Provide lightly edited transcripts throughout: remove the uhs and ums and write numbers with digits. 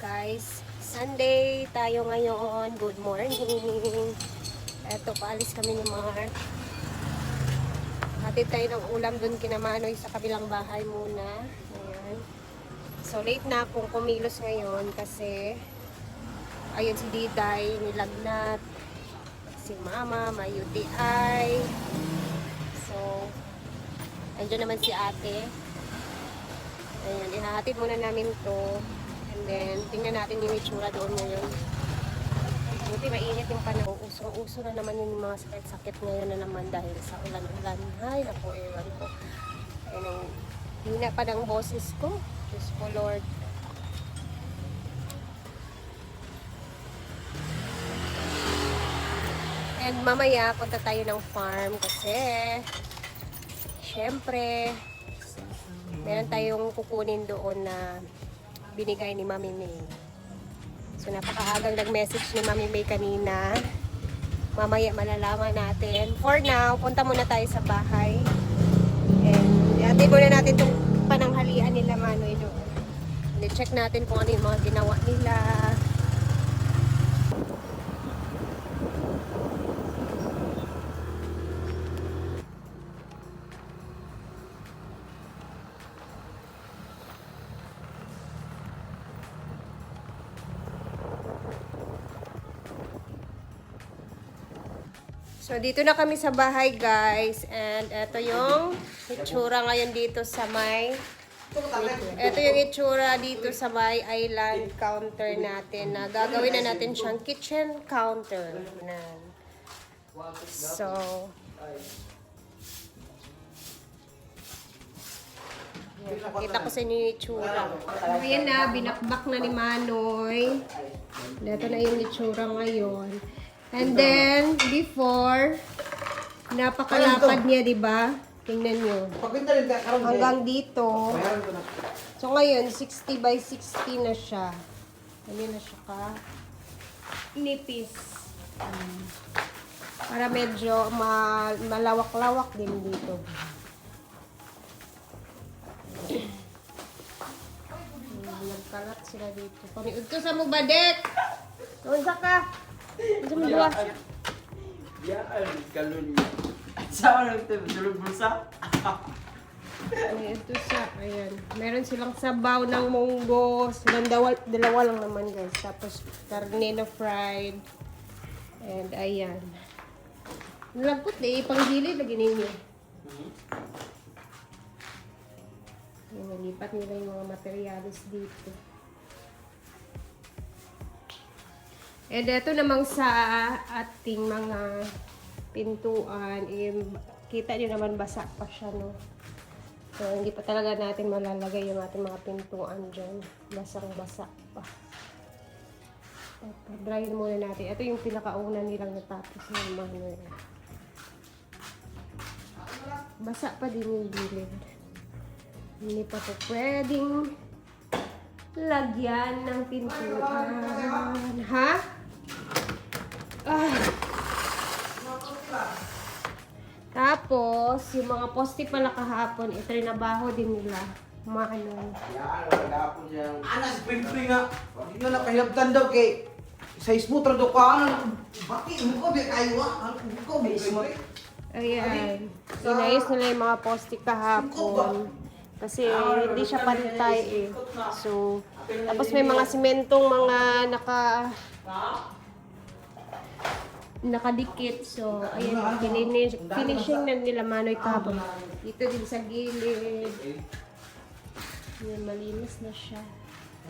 Guys, Sunday tayo ngayon. Good morning. Eto, paalis kami ni Mar. Hatid tayo ng ulam dun kina Manoy sa kabilang bahay muna. Ayan. So, late na akong kumilos ngayon kasi ayun si Diday, nilagnat. Si Mama, may UTI. So, andyan naman si ate. Ayan, ihahatid muna namin to. And then, tingnan natin yung itsura doon ngayon. Buti mainit yung panahon. Usong-uso na naman yung mga sakit-sakit ngayon na naman dahil sa ulan-ulan. Ay, naku, ewan ko. Ayun, hina pa ng boses ko. Diyos ko, Lord. And mamaya, punta tayo ng farm kasi syempre, meron tayong kukunin doon na binigay ni Mami May. So, napakaagang nag-message ni Mami May kanina. Mamaya malalaman natin. For now, punta muna tayo sa bahay. And ihatid muna natin itong pananghalian nila Manoy doon. I-check natin kung ano yung mga ginawa nila. So, dito na kami sa bahay, guys. And ito yung itsura ngayon dito sa may... Ito yung itsura dito sa may island counter natin na gagawin na natin siyang kitchen counter. So, kita ko sa inyo yung itsura. Ayan na, binakbak na ni Manoy. Ito na yung itsura ngayon. And then, before, napakalapad niya, di ba? Tingnan nyo. Hanggang dito. So, ngayon, 60 by 60 na siya. Ano na siya ka? Nipis. Para medyo malawak-lawak din dito. Nagkalat sila dito. Pamiud ko sa mo, Badek! Unsa ka? Unsa mo dua? Yaan, kalun niya. Saan lang ito? Dulog bulsa? Ay, ito sa, ayan. Meron silang sabaw ng munggo. Silang dalawa lang naman, guys. Tapos, karne na fried. And, ayan. Nalagkot eh. Panggilid, lagi ninyo. Ayan, nalipat nila yung mga materialis dito. And ito namang sa ating mga pintuan, kita nyo naman basa pa siya, no? So, hindi pa talaga natin malalagay yung ating mga pintuan dyan. Basang-basa pa. Dry muna natin. Ito yung pinakauna nilang natapos ng Manoy. Basa pa din yung gilid. Hindi pa po pwedeng lagyan ng pintuan. Ha? Tapos, yung mga poste pala kahapon, itrinabaho din nila. Manoy. Yan, nagapon siyang... Anas, ping-ping nga. Hindi na nakahilabtan daw kay... Sa ismo, trado ka. Ano? Bakit? Ano ko? May kayo ah? Ano ko? May ismo. Ayan. Inayos nila yung mga poste kahapon. Kasi hindi siya pantay eh. So, tapos may mga simentong mga nakadikit. So, ayan, finishing na nila Manoy kahapon. Dito din sa gilid. Ayan, malinis na siya.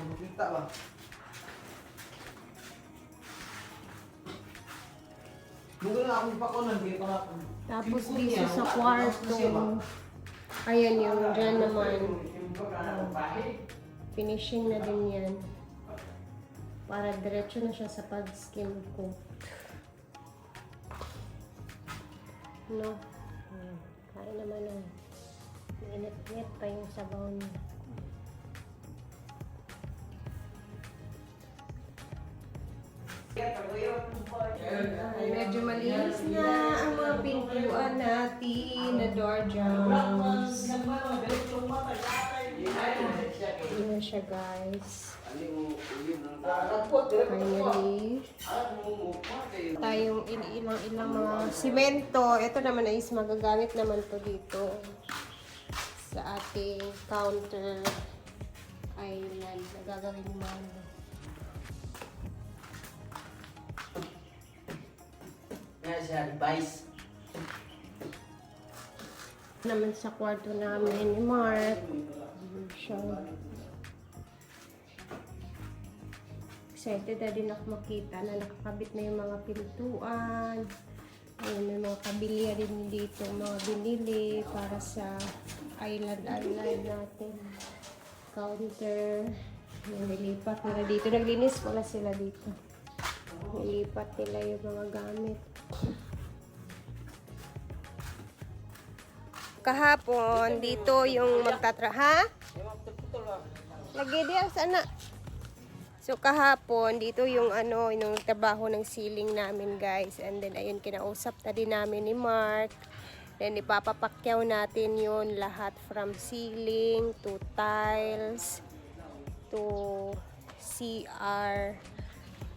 Makita ba? Nung na akong pakunan, hindi pa ako. Tapos dito sa kwarto. Ayan yung dyan naman. Finishing na din yan. Para diretso na siya sa pag-skim coat. No? Kain naman na. Init-init pa yung sabaw niya. Medyo malinis na ang mga pintuan natin na door jambs. Yun na siya, guys. Finally, tayong ilang mga simento. Ito naman ay magagamit naman to dito sa ating counter island na gagawin namin. Yan siya, device. Naman sa kwarto namin ni Mark. Siya. Excited na din ako makita na nakakabit na yung mga pintuan. Ayun, may mga kabilya din dito, mga binili para sa island natin. Counter. Nilipat nila dito. Naglinis wala sila dito. Nilipat nila yung mga gamit. Kahapon, dito yung ha? Lagi diyan sana. So kahapon, dito yung yung trabaho ng ceiling namin guys. And then ayun, kinausap na din namin ni Mark. Then ipapapakyaw natin yun lahat from ceiling to tiles to CR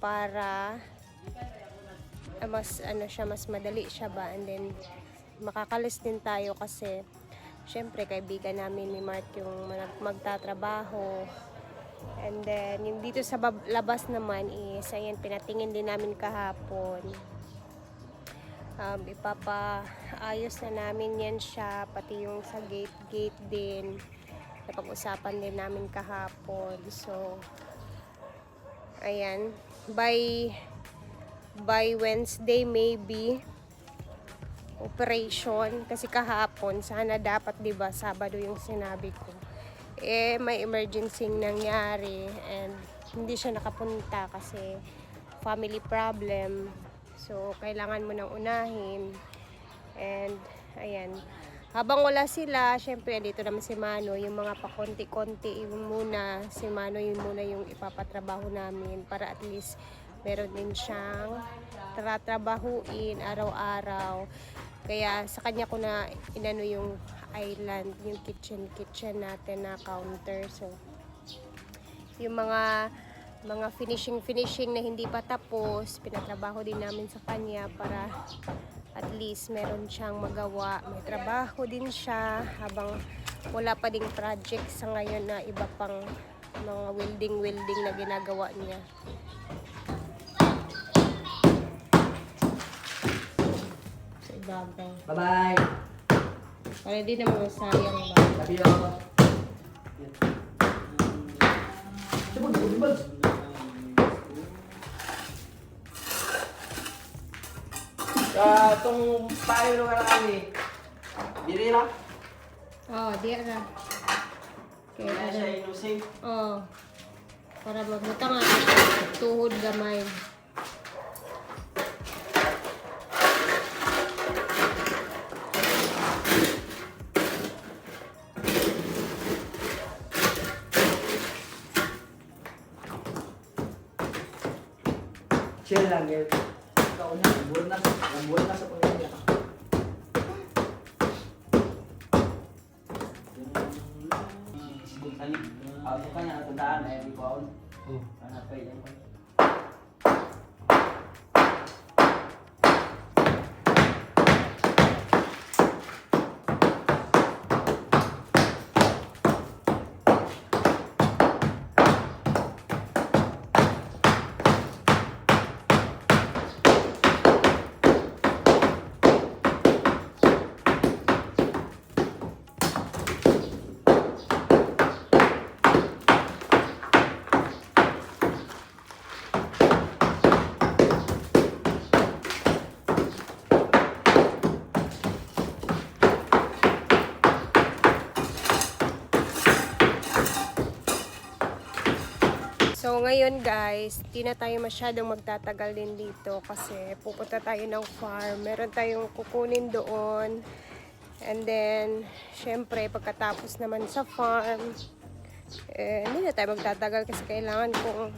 para mas mas madali siya ba. And then makakalis din tayo kasi syempre kaibigan namin ni Mark yung magtatrabaho. And then yung dito sa labas naman is ayan, pinatingin din namin kahapon. Ipapaayos na namin yan siya, pati yung sa gate din napag-usapan din namin kahapon. So ayan, by Wednesday maybe operation, kasi kahapon sana dapat 'di ba Sabado yung sinabi ko, may emergency nangyari and hindi siya nakapunta kasi family problem, so kailangan mo nang unahin. And ayan, habang wala sila, syempre dito naman si Mano, yung mga pakonti-konti yung muna, si Mano yun muna yung ipapatrabaho namin para at least meron din siyang tratrabahuin araw-araw. Kaya sa kanya ko na inano yung island, yung kitchen natin na counter. So yung mga finishing na hindi pa tapos, pinatrabaho din namin sa kanya para at least meron siyang magawa. May trabaho din siya habang wala pa ding project sa ngayon na iba pang mga welding na ginagawa niya. Babaw. Bye-bye. Para di naman sayang ba? Sabi ako. Sabag. Itong payo nga lang kami. Diri na? Di na. Okay, Kaya siya inusin. para magbutang nga tuhod gamay. Chill lang yun. Ikaw na, lambur na sa pamilya. Ako ka na, tandaan na, hindi ko ako. Hanapay yan ko. So ngayon guys, hindi na tayo masyadong magtatagal din dito kasi pupunta tayo ng farm. Meron tayong kukunin doon. And then, syempre pagkatapos naman sa farm, hindi na tayo magtatagal kasi kailangan kong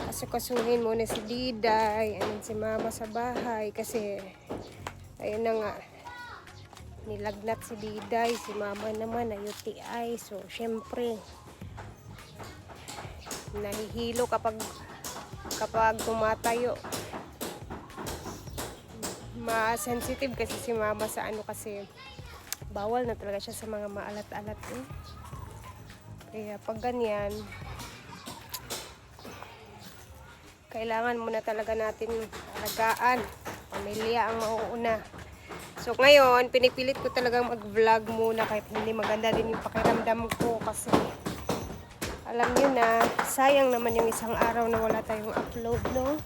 asukasuhin muna si Diday and si Mama sa bahay kasi ayun na nga, nilagnat si Diday, si Mama naman na UTI. So syempre nahihilo kapag tumatayo. Ma-sensitive kasi si mama sa ano, kasi bawal na talaga siya sa mga maalat-alat eh. Kaya pag ganyan, kailangan muna talaga natin alagaan. Pamilya ang mauuna. So ngayon, pinipilit ko talagang mag-vlog muna kahit hindi maganda din yung pakiramdam ko, kasi alam nyo na, sayang naman yung isang araw na wala tayong upload, no?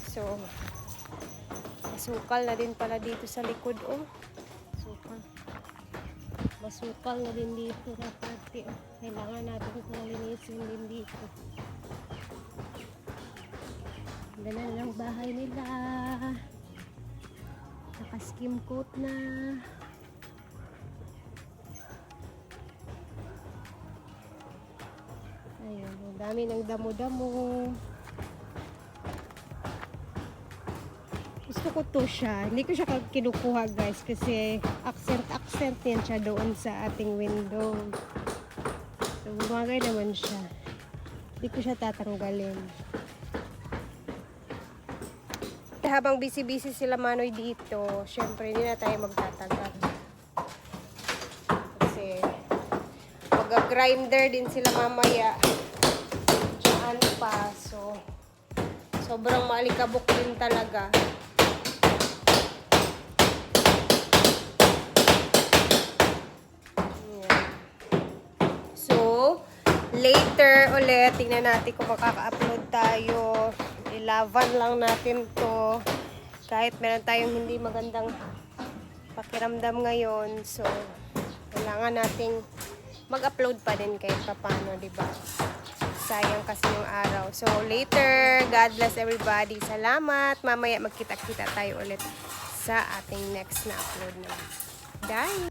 So, masukal na din pala dito sa likod, oh. Masukal na din dito na parte, oh. Kailangan natin itong linisin din dito. Ganun lang bahay nila. Naka-skim coat na. Ayun, ang dami ng damo-damo. Gusto ko to siya. Hindi ko siya kinukuha, guys, kasi accent yan siya doon sa ating window. So, bumagay naman siya. Hindi ko siya tatanggalin. Habang busy-busy sila Manoy dito, syempre hindi na tayo magtatagal. Kasi mag-grinder din sila mamaya. Diyan pa. So, sobrang maalikabok din talaga. Ayan. So, later ulit, tingnan natin kung makaka-upload tayo. Ilavan lang natin to. Kahit meron tayong hindi magandang pakiramdam ngayon. So, kailangan nating mag-upload pa din kahit papano, diba? Sayang kasi yung araw. So, later, God bless everybody. Salamat. Mamaya magkita-kita tayo ulit sa ating next na upload naman. Bye!